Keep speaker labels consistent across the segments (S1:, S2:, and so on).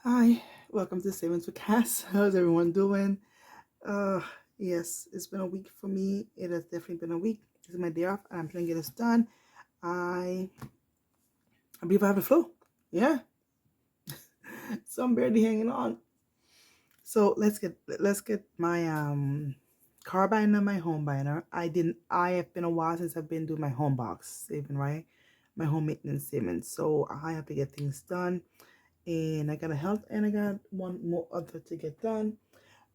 S1: Hi, welcome to Savings with Cass. How's everyone doing? Uh, yes, it's been a week for me. It has definitely been a week. This is my day off, and I'm trying to get this done. I I believe I have the flu. Yeah, so I'm barely hanging on. So let's get my car binder, my home binder. I have been a while since I've been doing my home box saving, right? My home maintenance savings. So I have to get things done, and I got a health, and I got one more other to get done.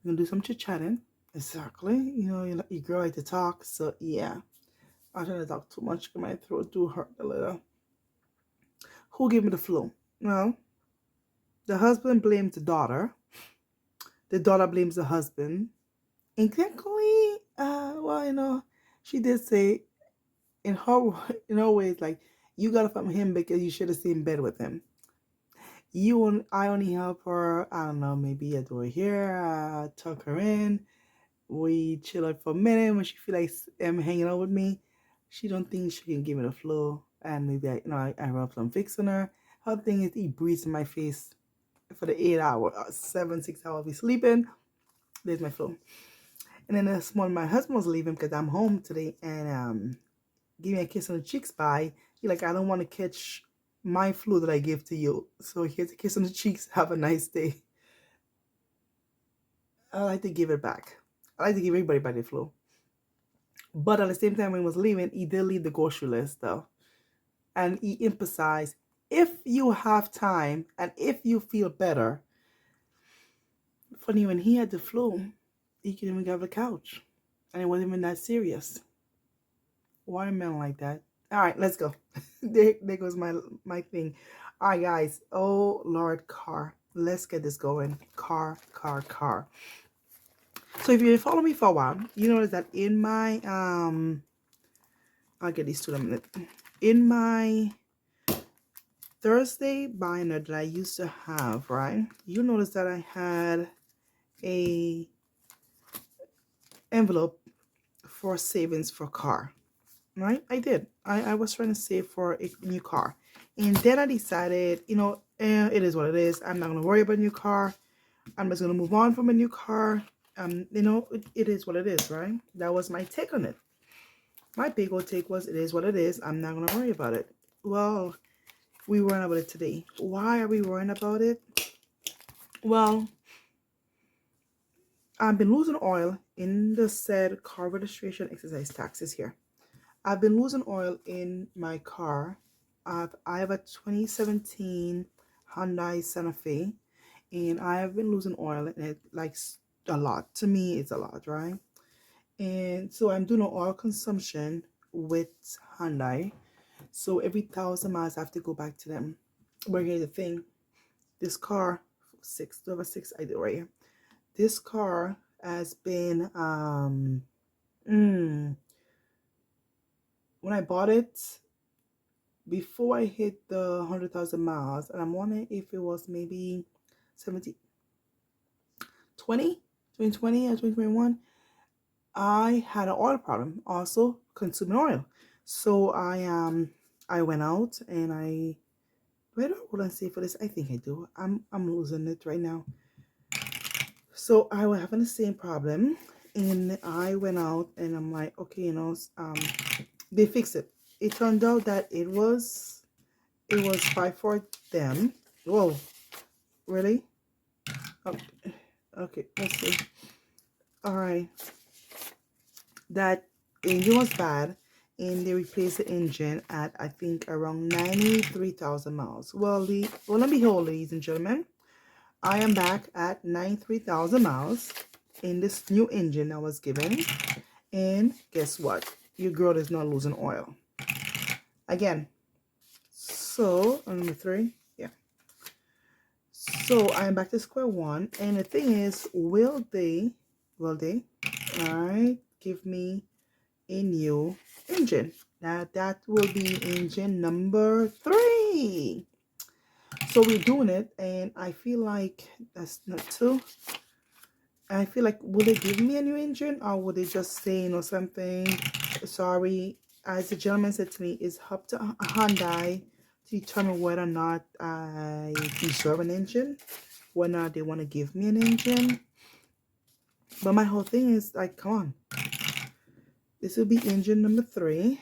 S1: We're gonna do some chit chatting. Exactly. Your girl like to talk, so yeah. I try to talk too much, my throat do hurt a little. Who gave me the flu? Well, the husband blames the daughter blames the husband. And technically, she did say in her in her ways, like, you got it from him because you should have stayed in bed with him. I only help her, I don't know, maybe I do her hair, tuck her in. We chill out for a minute when she feel like hanging out with me. She don't think she can give me the flu, and maybe I rub some Vicks on her. Her thing is he breathes in my face for the 8 hour, 7 6 hours we sleeping. There's my flu. And then this morning my husband was leaving because I'm home today, and give me a kiss on the cheeks. By he like, I don't want to catch my flu that I give to you. So here's a kiss on the cheeks. Have a nice day. I like to give it back. I like to give everybody by the flu. But at the same time, when he was leaving, he did leave the grocery list though. And he emphasized, if you have time and if you feel better. Funny, when he had the flu, he couldn't even get off the couch. And it wasn't even that serious. Why are men like that? All right, let's go. there goes my thing. All right, guys. Oh, Lord, car. Let's get this going. Car. So if you follow me for a while, you notice that in my, I'll get these two in a minute. In my Thursday binder that I used to have, right? You notice that I had a envelope for savings for car, right? I did. I was trying to save for a new car. And then I decided, it is what it is. I'm not going to worry about a new car. I'm just going to move on from a new car. It is what it is, right? That was my take on it. My big old take was, it is what it is. I'm not going to worry about it. Well, we worrying about it today. Why are we worrying about it? Well, I've been losing oil in the said car registration exercise taxes here. I've been losing oil in my car. I have a 2017 Hyundai Santa Fe, and I have been losing oil in it like a lot. To me, it's a lot, right? And so I'm doing an oil consumption with Hyundai. So every 1,000 miles, I have to go back to them. But here's the thing: this car, over six, I do right here. This car has been when I bought it, before I hit the 100,000 miles, and I'm wondering if it was maybe 70 20 2020 or 2021, I had an oil problem, also consuming oil. So I went out and where do I want to say for this? I think I do. I'm losing it right now. So I was having the same problem, and I went out and I'm like, okay, they fixed it. It turned out that it was five for them. Whoa, really? Oh, okay, let's see. All right, that engine was bad, and they replaced the engine at, I think, around 93,000 miles. Well, and behold, ladies and gentlemen, I am back at 93,000 miles in this new engine I was given. And guess what? Your girl is not losing oil. Again. So, number 3. Yeah. So, I am back to square one. And the thing is, will they, all right, give me a new engine? Now, that will be engine number 3. So, we're doing it. And I feel like that's not 2. I feel like, will they give me a new engine, or would they just say, something? Sorry, as the gentleman said to me, it's up to Hyundai to determine whether or not I deserve an engine. whether or not they want to give me an engine. But my whole thing is like, come on. This will be engine number 3.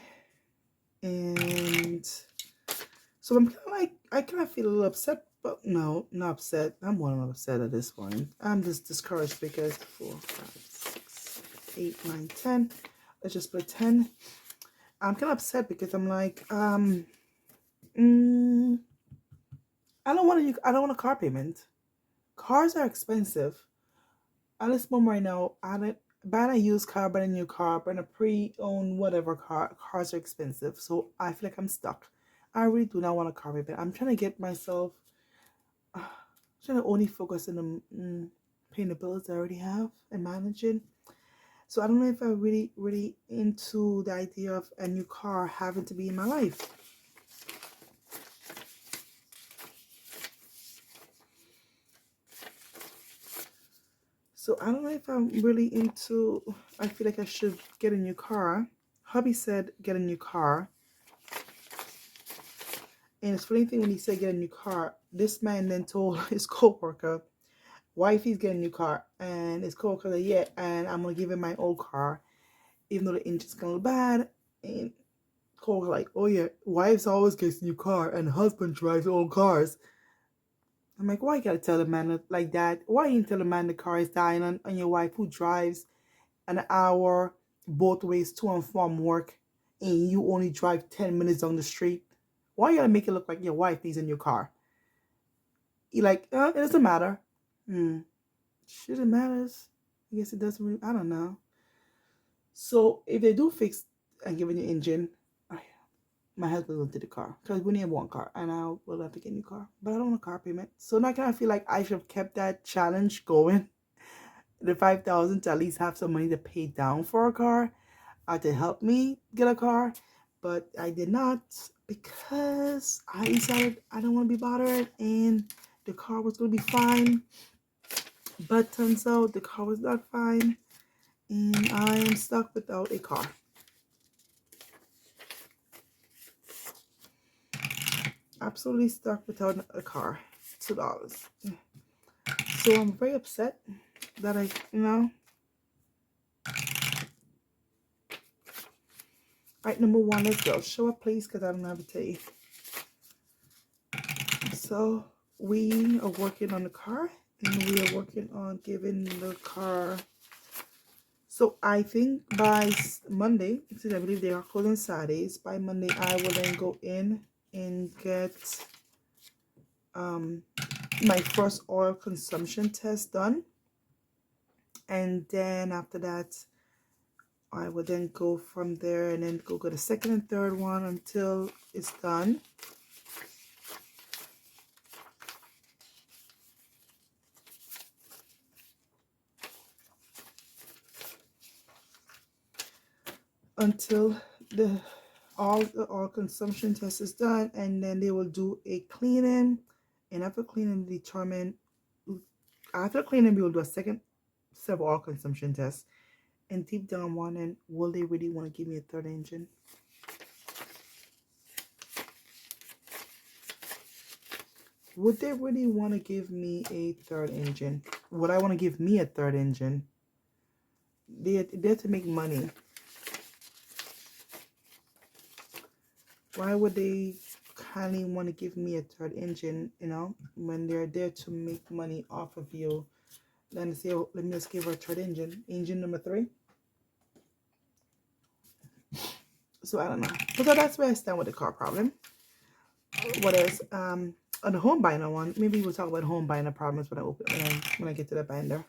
S1: And so I'm kind of like, I kind of feel a little upset, but no, not upset. I'm more than upset at this point. I'm just discouraged because 4, 5, 6, 8, 9, 10. Let's just put 10. I'm kind of upset because I'm like, I don't want a car payment. Cars are expensive. At this moment right now, buying a used car, buying a new car, buying a pre-owned whatever car, cars are expensive. So I feel like I'm stuck. I really do not want a car payment. I'm trying to get myself, trying to only focus on the paying the bills I already have and managing. So I don't know if I'm really into the idea of a new car having to be in my life. So I don't know if I'm really into, I feel like I should get a new car. Hubby said get a new car. And it's funny thing when he said get a new car, this man then told his co-worker, wifey's getting a new car. And his co-worker said, yeah, and I'm going to give him my old car, even though the engine's kind of bad. And co-worker like, oh yeah, wives always gets a new car and husband drives old cars. I'm like, why you gotta tell the man like that? Why you tell the man the car is dying on your wife who drives an hour both ways to and from work and you only drive 10 minutes down the street? Why you gotta make it look like your wife needs a new car? You like, it doesn't matter. Shit, it matters. I guess it doesn't really, I don't know. So if they do fix and give a new engine, my husband will do the car because we need one car and I will have to get a new car, but I don't want a car payment. So now I kind of feel like I should have kept that challenge going, the 5,000, to at least have some money to pay down for a car to help me get a car. But I did not because I decided I don't want to be bothered and the car was going to be fine. But turns out the car was not fine and I am stuck without a car. Absolutely stuck without a car. $2. So I'm very upset that Alright, number 1, let's go. Show up, please, because I don't have to tell you. So we are working on the car, and we are working on giving the car. So I think by Monday, since I believe they are closing Saturdays, by Monday I will then go in and get my first oil consumption test done. And then after that, I would then go from there and then go the second and third one until it's done. Until all the oil consumption test is done, and then they will do a cleaning, and after cleaning determine, after cleaning we will do a second set of oil consumption tests, and deep down I'm wondering, will they really want to give me a third engine? Would they really want to give me a third engine? Would I want to give me a third engine? They're to make money. Why would they kindly want to give me a third engine, when they're there to make money off of you? Then say, oh, let me just give her a third engine. Engine number 3. So I don't know. So that's where I stand with the car problem. What else? On the home binder one, maybe we'll talk about home binder problems when I get to that binder.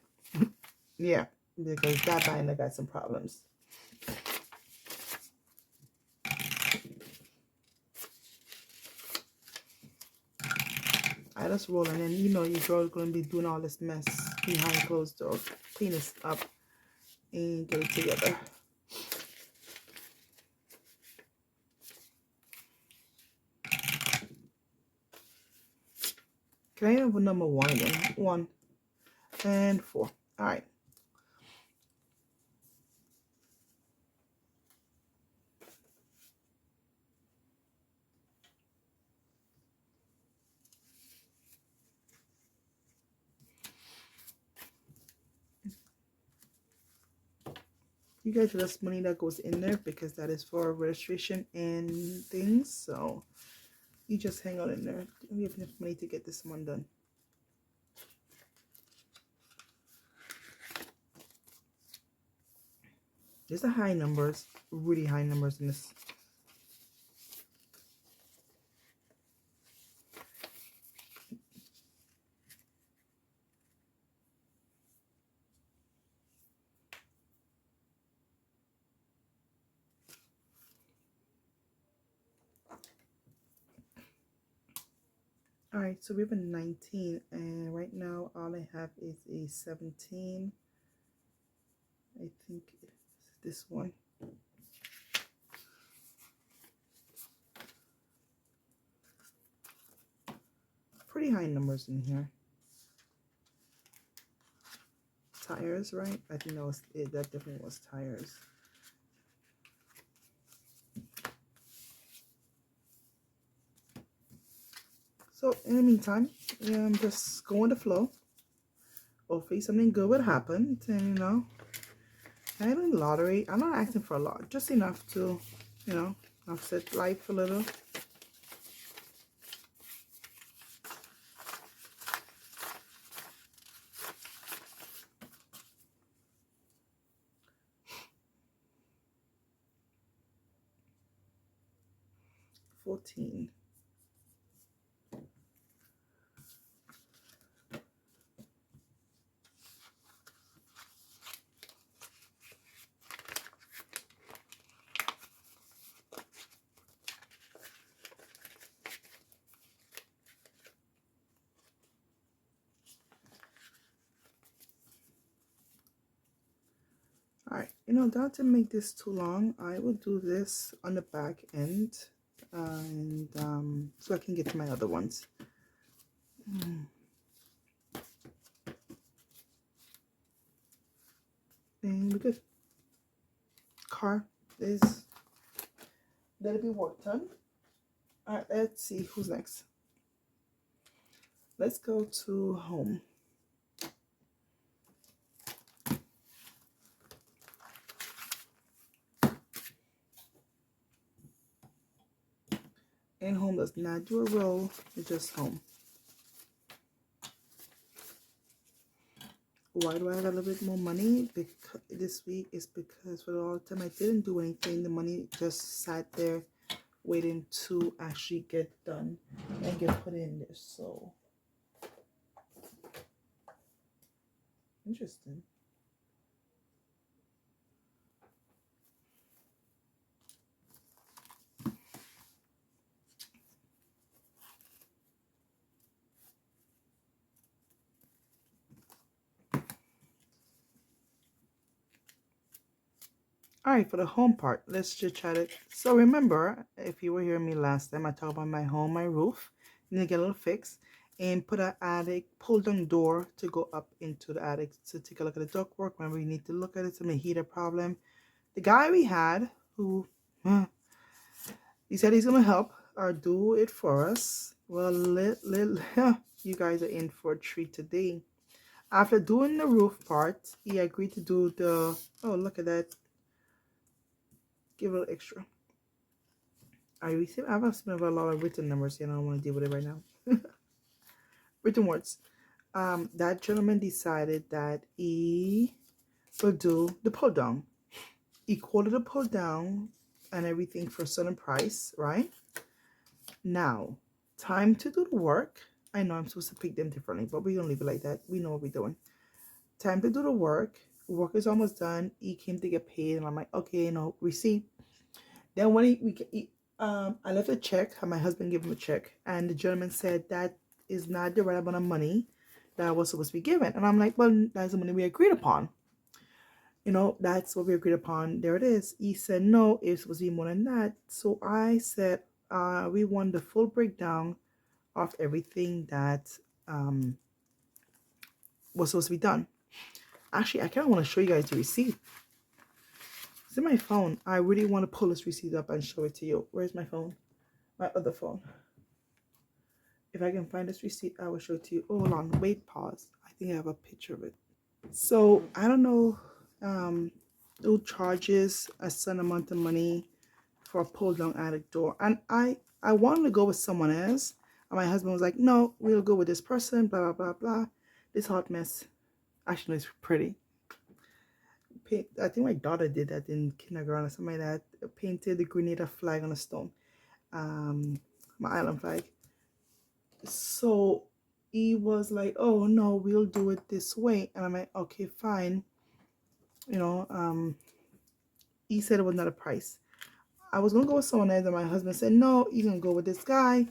S1: Yeah, because that binder got some problems. I just roll, and then your girl is gonna be doing all this mess behind closed doors. Clean this up and get it together. Can I have a number 1 again? 1 and 4. All right. you guys, that's money that goes in there because that is for registration and things. So you just hang out in there. We have enough money to get this one done. There's the high numbers, really high numbers in this. All right, so we have a 19, and right now all I have is a 17. I think it's this one. Pretty high numbers in here. Tires, right? I think that was it. That definitely was tires. So in the meantime, I'm just going with the flow. Hopefully something good would happen. And you know, I don't lottery. I'm not asking for a lot, just enough to, you know, offset life a little. $14. All right, you know, not to make this too long, I will do this on the back end, and so I can get to my other ones. And we're good. Car is that'll be work done. All right, let's see who's next. Let's go to home. And home does not do a roll, it's just home. Why do I have a little bit more money? Because this week is because for all the time I didn't do anything, the money just sat there waiting to actually get done and get put in there. So interesting. All right, for the home part, let's just chat it. So remember, if you were hearing me last time, I talked about my home, my roof. You need to get a little fix and put an attic pull down door to go up into the attic to take a look at the ductwork. Remember, you need to look at it, some heater problem. The guy we had who he said he's gonna help or do it for us. Well, you guys are in for a treat today. After doing the roof part, he agreed to do the, oh, look at that. Give a little extra. I have a lot of written numbers here and I don't want to deal with it right now. Written words. That gentleman decided that he will do the pull down. He quoted the pull down and everything for a certain price, right? Now, time to do the work. I know I'm supposed to pick them differently, but we're gonna leave it like that. We know what we're doing. Time to do the work. Work is almost done. He came to get paid, and I'm like, okay, no receipt. Then when I left a check. My husband gave him a check, and the gentleman said that is not the right amount of money that was supposed to be given. And I'm like, well, that's the money we agreed upon. You know, that's what we agreed upon. There it is. He said no, it's supposed to be more than that. So I said, we want the full breakdown of everything that was supposed to be done. Actually, I kind of want to show you guys the receipt. It's in my phone. I really want to pull this receipt up and show it to you. Where's my phone? My other phone. If I can find this receipt, I will show it to you. Oh, hold on. Wait, pause. I think I have a picture of it. So, I don't know who charges a certain amount of money for a pull down attic door, and I wanted to go with someone else, and my husband was like, no, we'll go with this person, blah blah blah blah. This hot mess actually is pretty. I think my daughter did that in kindergarten or something like that. Painted the Grenada flag on a stone, my island flag. So he was like, oh no, we'll do it this way, and I'm like, okay, fine. You know, he said it was not a price. I was gonna go with someone else, and my husband said no, he's gonna go with this guy.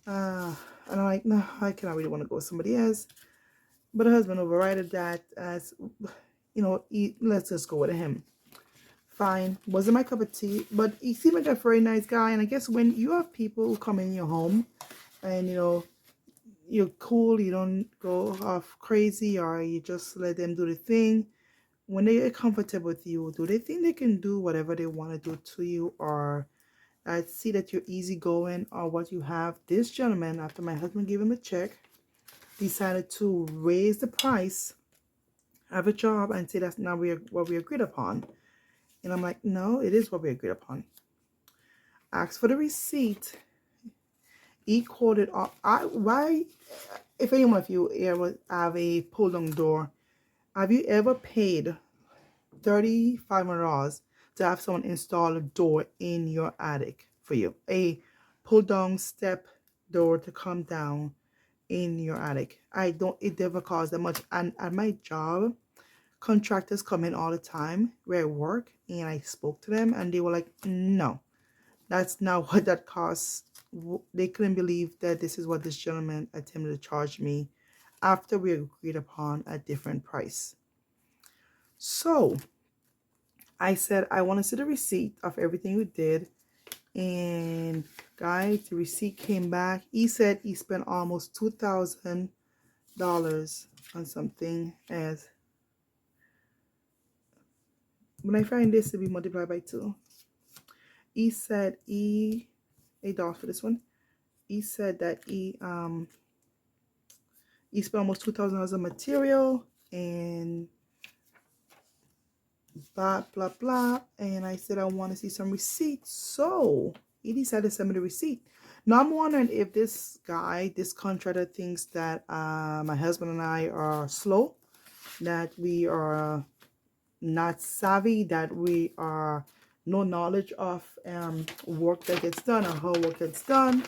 S1: And I'm like, no, I cannot really want to go with somebody else. But the husband overrided that as, let's just go with him. Fine, wasn't my cup of tea, but he seemed like a very nice guy. And I guess when you have people who come in your home, and you're cool, you don't go off crazy, or you just let them do the thing. When they get comfortable with you, do they think they can do whatever they want to do to you, or see that you're easygoing, or what you have? This gentleman, after my husband gave him a check, decided to raise the price of a job and say that's not what we agreed upon. And I'm like, no, it is what we agreed upon. Asked for the receipt. He quoted why, if anyone of you ever have a pull down door, have you ever paid $3,500 to have someone install a door in your attic for you? A pull down step door to come down in your attic. It never costs that much. And at my job, contractors come in all the time where I work, and I spoke to them, and they were like, no, that's not what that costs. They couldn't believe that this is what this gentleman attempted to charge me after we agreed upon a different price. So I said, I want to see the receipt of everything we did. And guys, the receipt came back. He said he spent almost $2,000 on something. As when I find this to be multiplied by 2, he said $8 for this one. He said that he spent almost $2,000 on material and blah blah blah. And I said I want to see some receipts, so he decided to send me the receipt. Now I'm wondering if this contractor thinks that my husband and I are slow, that we are not savvy, that we are no knowledge of work that gets done, or how work gets done.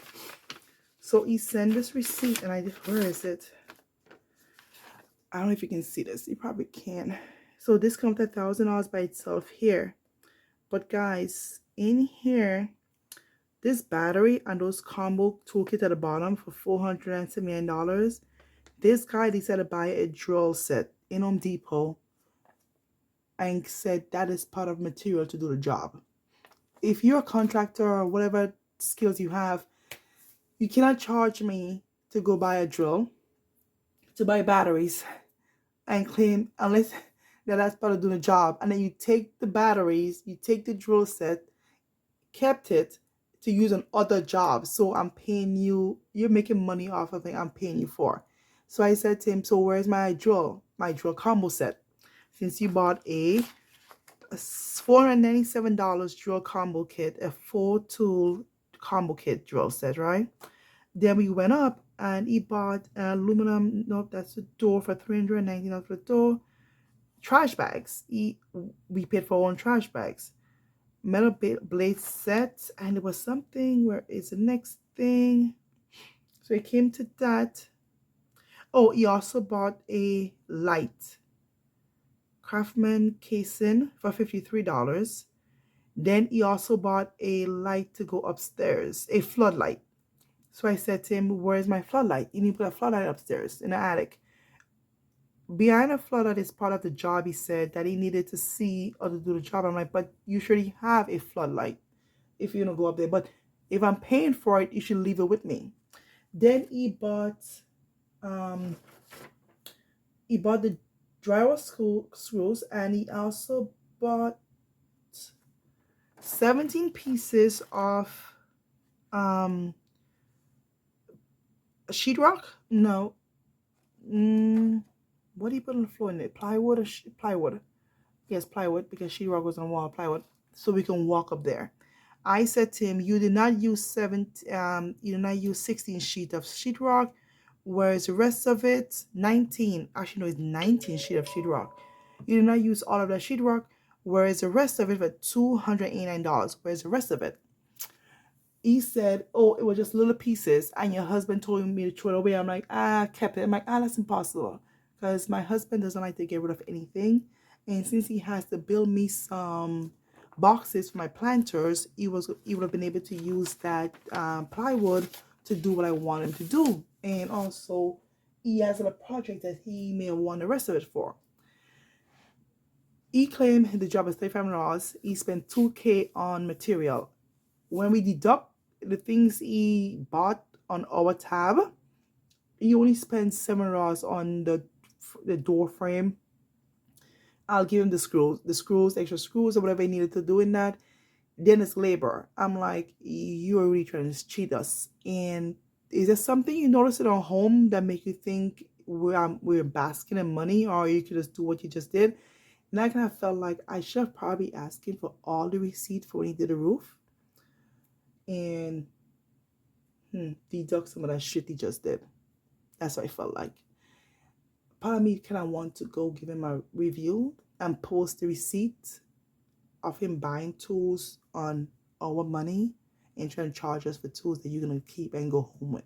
S1: So he sent this receipt, and where is it? I don't know if you can see this. You probably can. So this comes at $1,000 by itself here. But guys, in here, this battery and those combo toolkit at the bottom for $479. This guy decided to buy a drill set in Home Depot and said that is part of material to do the job. If you're a contractor or whatever skills you have, you cannot charge me to go buy a drill, to buy batteries, and claim, unless that's part of doing the job. And then you take the batteries, you take the drill set, kept it to use on other jobs. So I'm paying you, you're making money off of it, I'm paying you for. So I said to him, so where's my drill combo set? Since you bought a $497 drill combo kit, a 4-tool combo kit drill set, right? Then we went up and he bought an aluminum, no, that's the door for $319 for the door. Trash bags. We paid for our own trash bags. Metal blade set, and it was something, where is the next thing? So it came to that. Oh, he also bought a light. Craftsman casing for $53. Then he also bought a light to go upstairs, a floodlight. So I said to him, where's my floodlight? You need to put a floodlight upstairs in the attic. Behind a floodlight is part of the job, he said, that he needed to see or to do the job. I'm like, but you should have a floodlight if you're going to go up there. But if I'm paying for it, you should leave it with me. Then he bought the drywall screws, and he also bought 17 pieces of sheetrock. No. What do you put on the floor in it? Plywood or plywood? Yes, plywood, because sheetrock was on wall plywood, so we can walk up there. I said to him, you did not use you did not use 16 sheet of sheetrock, whereas the rest of it, 19, actually no, it's 19 sheet of sheetrock. You did not use all of that sheetrock, whereas the rest of it for $289, whereas the rest of it, he said, oh, it was just little pieces, and your husband told me to throw it away. I'm like, I kept it. I'm like, that's impossible, because my husband doesn't like to get rid of anything, and since he has to build me some boxes for my planters, he would have been able to use that plywood to do what I want him to do, and also he has a project that he may want the rest of it for. He claimed the job is $3,500. He spent $2K on material. When we deduct the things he bought on our tab, he only spent $7 on the door frame. I'll give him the screws, extra screws, or whatever he needed to do in that. Then it's labor. I'm like, you're really trying to cheat us. And is there something you notice in our home that make you think we're basking in money, or you could just do what you just did? And I kind of felt like I should have probably asked him for all the receipt for when he did the roof, and deduct some of that shit he just did. That's what I felt like. Part of me kind of want to go give him a review and post the receipt of him buying tools on our money and trying to charge us for tools that you're going to keep and go home with.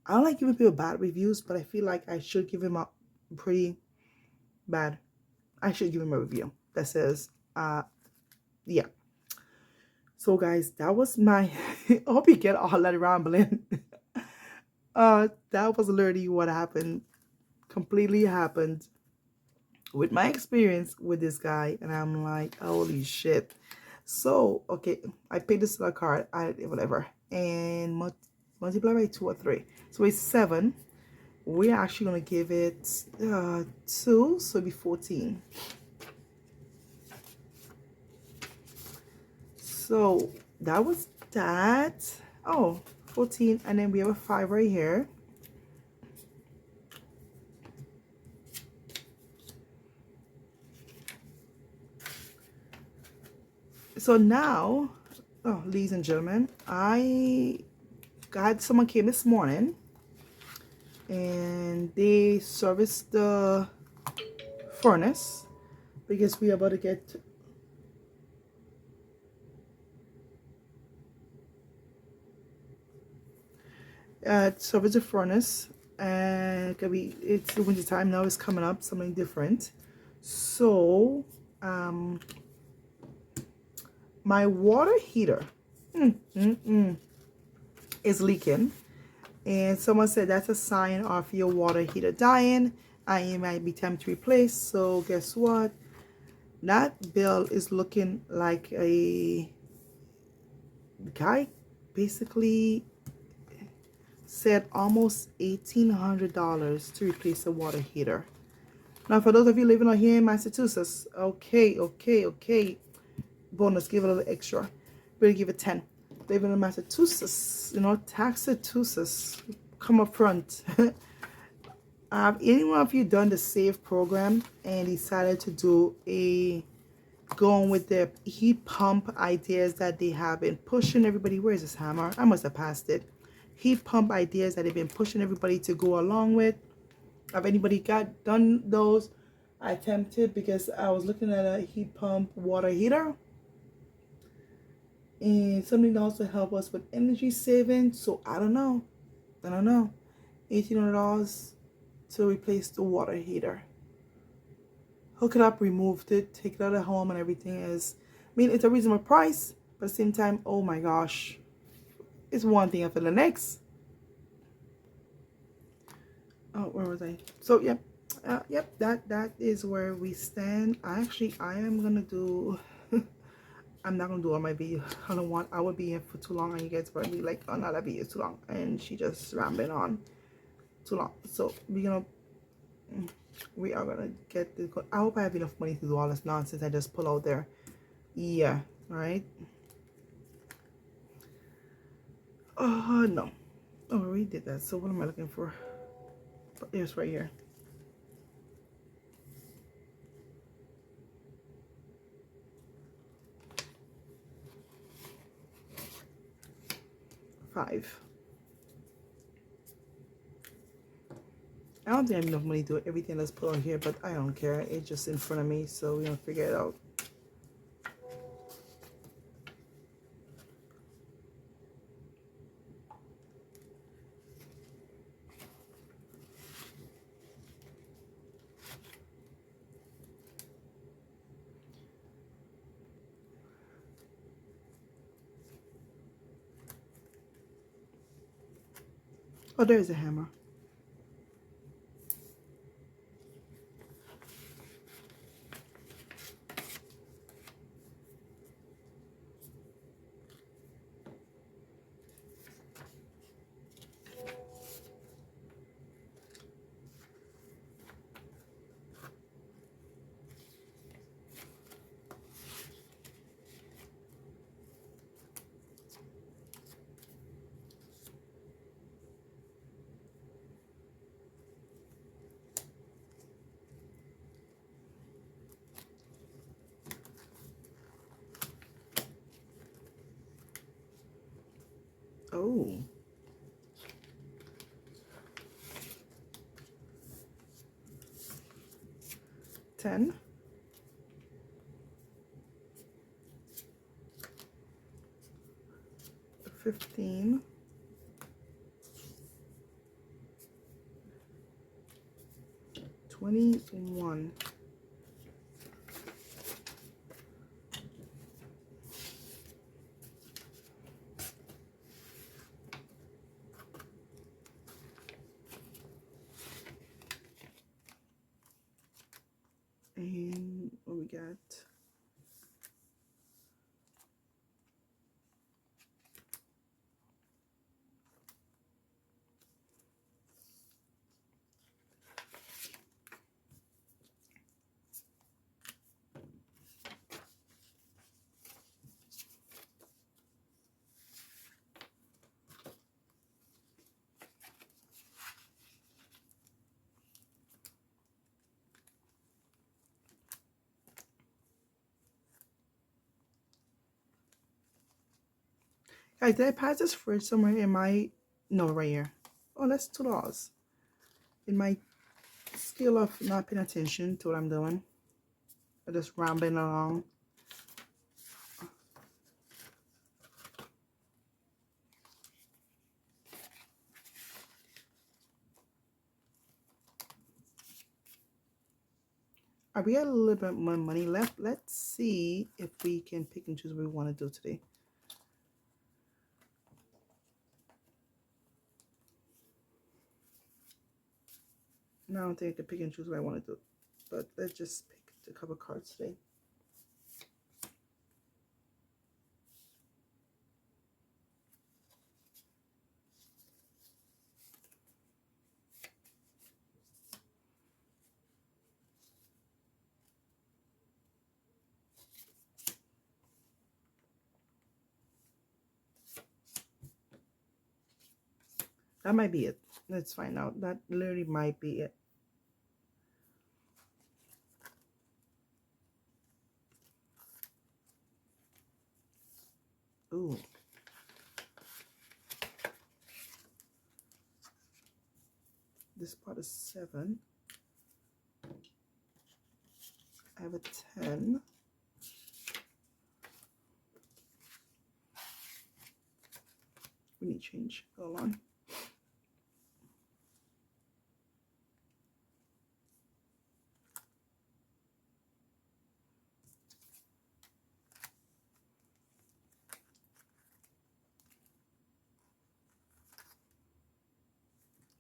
S1: I don't like giving people bad reviews, but I feel like I should give him a pretty bad. I should give him a review that says, yeah. So guys, that was my, I hope you get all that rambling. That was literally what happened, completely happened with my experience with this guy, and I'm like, holy shit. So, okay, I paid this to a card, whatever, and multiply by 2 or 3. So it's 7. We're actually going to give it 2, so it'll be 14. So that was that. Oh, 14, and then we have a 5 right here. So now, oh, ladies and gentlemen, someone came this morning and they serviced the furnace because we are about to get service the furnace, and it's the winter time now. It's coming up, something different. So my water heater is leaking, and someone said that's a sign of your water heater dying and it might be time to replace. So guess what, that bill is looking like a guy basically said almost $1,800 to replace the water heater. Now for those of you living out here in Massachusetts, okay, bonus, give it a little extra. We'll give it 10. Living in Massachusetts, Taxatuses, come up front. Have anyone of you done the SAVE program and decided to do going with the heat pump ideas that they have been pushing everybody? Where is this hammer? I must have passed it. Heat pump ideas that they've been pushing everybody to go along with. Have anybody done those? I attempted because I was looking at a heat pump water heater, and something to also help us with energy saving. So I don't know, $1,800 to replace the water heater. Hook it up, removed it, take it out of home, and everything is, I mean, it's a reasonable price, but at the same time, oh my gosh, it's one thing after the next. Oh, where was I? So yep, that is where we stand. I am gonna do I'm not gonna do all my videos. I would be here for too long, and you guys probably like, oh no, that video is too long, and she just rambling on too long. So we are gonna get this. I hope I have enough money to do all this nonsense I just pull out there. Yeah, right. Oh no, oh, I already did that. So what am I looking for? It's right here. 5. I don't think I have enough money to do everything that's put on here, but I don't care. It's just in front of me, so we're gonna figure it out. Oh, there's a hammer. Oh. 10. 15. 21. And what we got? Guys, did I pass this fridge somewhere in my... No, right here. Oh, that's $2. In my skill of not paying attention to what I'm doing. I'm just rambling along. We got a little bit more money left. Let's see if we can pick and choose what we want to do today. No, I don't think I can pick and choose what I want to do. But let's just pick a couple cards today. That might be it. Let's find out. That literally might be it. Ooh. This part is 7. I have a 10. We need change. Hold on.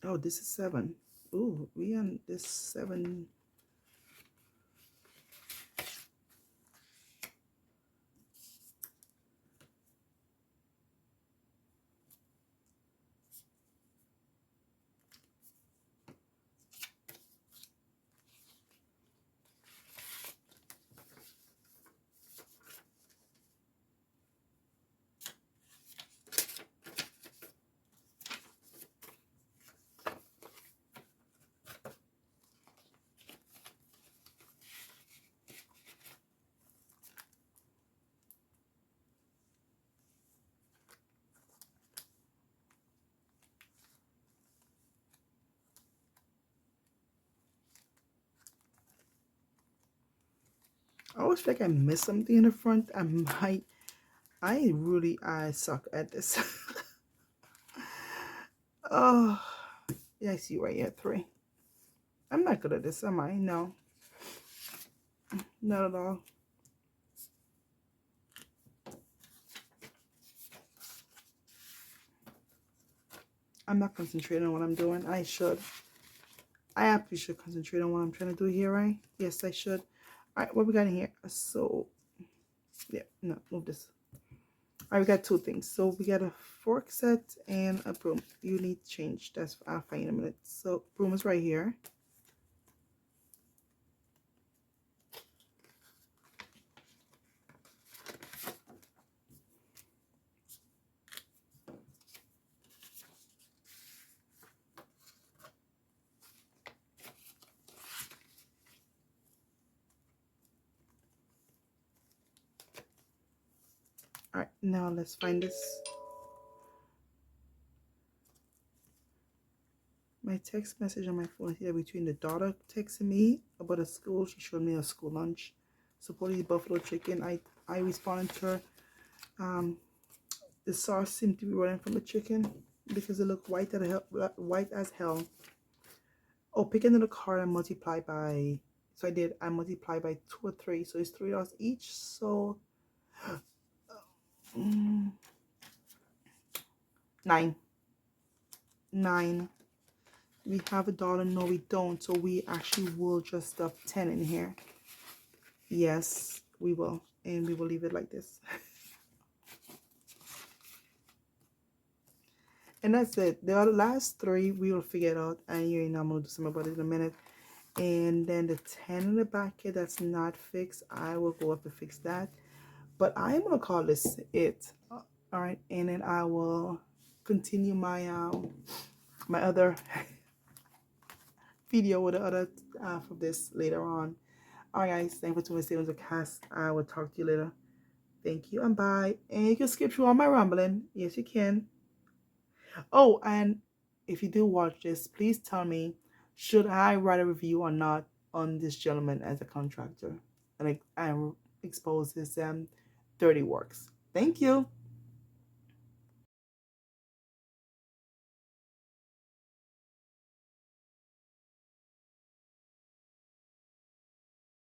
S1: Oh, this is 7. Ooh, we on this 7. I always feel like I missed something in the front. I suck at this. Oh, yeah, I see right here, 3. I'm not good at this, am I? No, not at all. I'm not concentrating on what I'm doing. I should. I actually should concentrate on what I'm trying to do here, right? Yes, I should. All right, what we got in here? So, yeah, no, move this. All right, we got 2 things. So we got a fork set and a broom. You need change. I'll find in a minute. So broom is right here. All right, now let's find this. My text message on my phone here between the daughter texting me about a school. She showed me a school lunch. Supposedly buffalo chicken. I responded to her. The sauce seemed to be running from the chicken because it looked white as hell. Oh, pick another card and multiply by. So I did. I multiplied by 2 or 3. So it's $3 each. So 9. 9. We have $1. No, we don't. So we actually will just stuff 10 in here. Yes, we will. And we will leave it like this. And that's it. The last 3 we will figure it out. And you know I'm going to do something about it in a minute. And then the 10 in the back here that's not fixed, I will go up to fix that. But I'm going to call this it. All right. And then I will continue my my other video with the other half of this later on. Alright guys, thank you for tuning in to Cast. I will talk to you later. Thank you and bye. And you can skip through all my rambling. Yes, you can. Oh, and if you do watch this, please tell me, should I write a review or not on this gentleman as a contractor and I expose his dirty works. Thank you.